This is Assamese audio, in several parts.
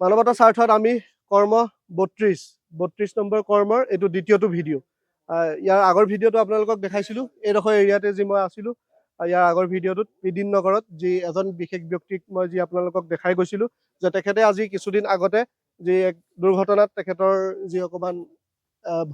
মানৱতাৰ স্বাৰ্থত আমি কৰ্ম ৩২ নম্বৰ কৰ্মৰ এইটো দ্বিতীয়টো ভিডিঅ'। ইয়াৰ আগৰ ভিডিঅ'টো আপোনালোকক দেখাইছিলোঁ এইডোখৰ এৰিয়াতে যি মই আছিলোঁ। ইয়াৰ আগৰ ভিডিঅ'টোত বিদিন নগৰত যি এজন বিশেষ ব্যক্তিক মই যি আপোনালোকক দেখাই গৈছিলোঁ যে তেখেতে আজি কিছুদিন আগতে যি এক দুৰ্ঘটনাত তেখেতৰ যি অকণমান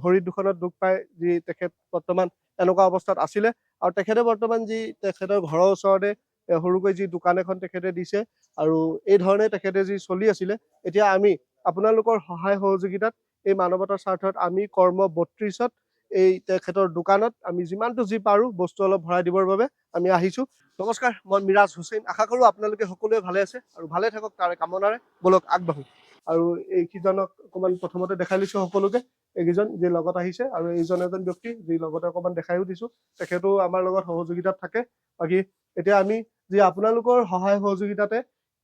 ভৰিত দুখনত দুখ পাই যি তেখেত বৰ্তমান এনেকুৱা অৱস্থাত আছিলে আৰু তেখেতে বৰ্তমান যি তেখেতৰ ঘৰৰ ওচৰতে সৰুকৈ যি দোকান এখন তেখেতে দিছে আৰু এই ধৰণে তেখেতে যি চলি আছিলে। এতিয়া আমি আপোনালোকৰ সহায় সহযোগিতাত এই মানৱতাৰ স্বাৰ্থত আমি কৰ্ম ৩২ত এই তেখেতৰ দোকানত আমি যিমানটো যি পাৰোঁ বস্তু অলপ ভৰাই দিবৰ বাবে আমি আহিছোঁ। নমস্কাৰ, মই মিৰাজ হুছেইন। আশা কৰোঁ আপোনালোকে সকলোৱে ভালে আছে আৰু ভালে থাকক তাৰে কামনাৰে বলক আগবাঢ়ো। আৰু এইকেইজনক অকণমান প্ৰথমতে দেখাই লৈছোঁ সকলোকে। এইকেইজন যি লগত আহিছে আৰু এইজন এজন ব্যক্তি যি লগতে অকণমান দেখাইও দিছোঁ, তেখেতো আমাৰ লগত সহযোগিতাত থাকে। বাকী এতিয়া আমি যি আপোনালোকৰ সহায় সহযোগিতাতে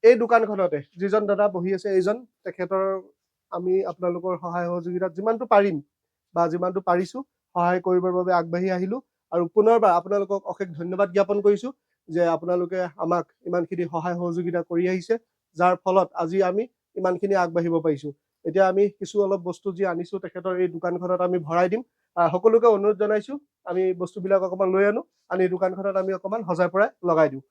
এই দোকানখনতে যিজন দাদা বহি আছে এইজন তেখেতৰ আমি আপোনালোকৰ সহায় সহযোগিতাত যিমানটো পাৰিম বা যিমানটো পাৰিছোঁ সহায় কৰিবৰ বাবে আগবাঢ়ি আহিলোঁ। আৰু পুনৰবাৰ আপোনালোকক অশেষ ধন্যবাদ জ্ঞাপন কৰিছোঁ যে আপোনালোকে আমাক ইমানখিনি সহায় সহযোগিতা কৰি আহিছে, যাৰ ফলত আজি আমি ইমানখিনি আগবাঢ়িব পাৰিছোঁ। এতিয়া আমি কিছু অলপ বস্তু যি আনিছোঁ তেখেতৰ এই দোকানখনত আমি ভৰাই দিম। সকলোকে অনুৰোধ জনাইছোঁ আমি বস্তুবিলাক অকণমান লৈ আনো, আনি দোকানখনত আমি অকণমান সজাই পৰাই লগাই দিওঁ।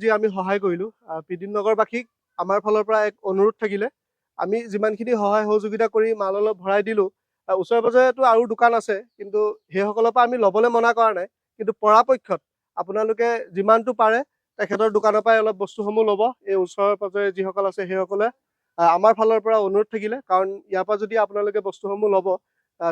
যি আমি সহায় কৰিলোঁ বিদিন নগৰবাসীক আমাৰ ফালৰ পৰা এক অনুৰোধ থাকিলে আমি যিমানখিনি সহায় সহযোগিতা কৰি মাল অলপ ভৰাই দিলোঁ। ওচৰে পাজৰেতো আৰু দোকান আছে, কিন্তু সেইসকলৰ পৰা আমি ল'বলৈ মনা কৰা নাই, কিন্তু পৰাপক্ষত আপোনালোকে যিমানটো পাৰে তেখেতৰ দোকানৰ পৰাই অলপ বস্তুসমূহ ল'ব। এই ওচৰে পাজৰে যিসকল আছে সেইসকলে আমাৰ ফালৰ পৰা অনুৰোধ থাকিলে, কাৰণ ইয়াৰ পৰা যদি আপোনালোকে বস্তুসমূহ ল'ব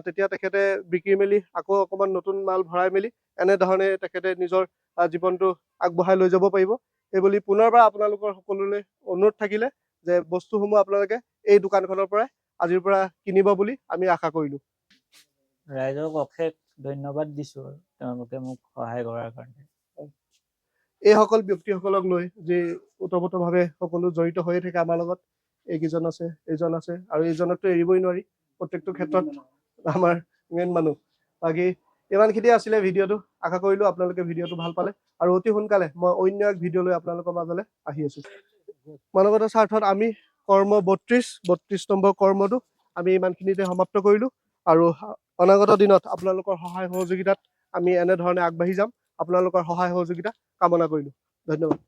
তেতিয়া তেখেতে বিক্ৰী মেলি আকৌ অকণমান নতুন মাল ভৰাই মেলি এনেধৰণে তেখেতে নিজৰ জীৱনটো আগবঢ়াই লৈ যাব পাৰিব। এইবুলি পুনৰবাৰ আপোনালোকৰ সকলোলৈ অনুৰোধ থাকিলে যে বস্তুসমূহ আপোনালোকে এই দোকানখনৰ পৰাই আজিৰ পৰা কিনিব বুলি আমি আশা কৰিলোঁ। ৰাইজক অশেষ ধন্যবাদ দিছোঁ আৰু তেওঁলোকে মোক সহায় কৰাৰ কাৰণে। এইসকল ব্যক্তিসকলক লৈ যি ওতপ্ৰোতভাৱে সকলো জড়িত হৈয়ে থাকে আমাৰ লগত। এইকেইজন আছে, এইজন আছে আৰু এইজনকতো এৰিবই নোৱাৰি, প্ৰত্যেকটো ক্ষেত্ৰত আমাৰ মেইন মানুহ। বাকী ইমানখিনি আছিলে ভিডিঅ'টো। আশা কৰিলোঁ আপোনালোকে ভিডিঅ'টো ভাল পালে আৰু অতি সোনকালে মই অন্য এক ভিডিঅ' লৈ আপোনালোকৰ মাজলৈ আহি আছোঁ। মানৱতাৰ স্বাৰ্থত আমি কৰ্ম ৩২ নম্বৰ কৰ্মটো আমি ইমানখিনিতে সমাপ্ত কৰিলোঁ আৰু অনাগত দিনত আপোনালোকৰ সহায় সহযোগিতাত আমি এনেধৰণে আগবাঢ়ি যাম। আপোনালোকৰ সহায় সহযোগিতা কামনা কৰিলো। ধন্যবাদ।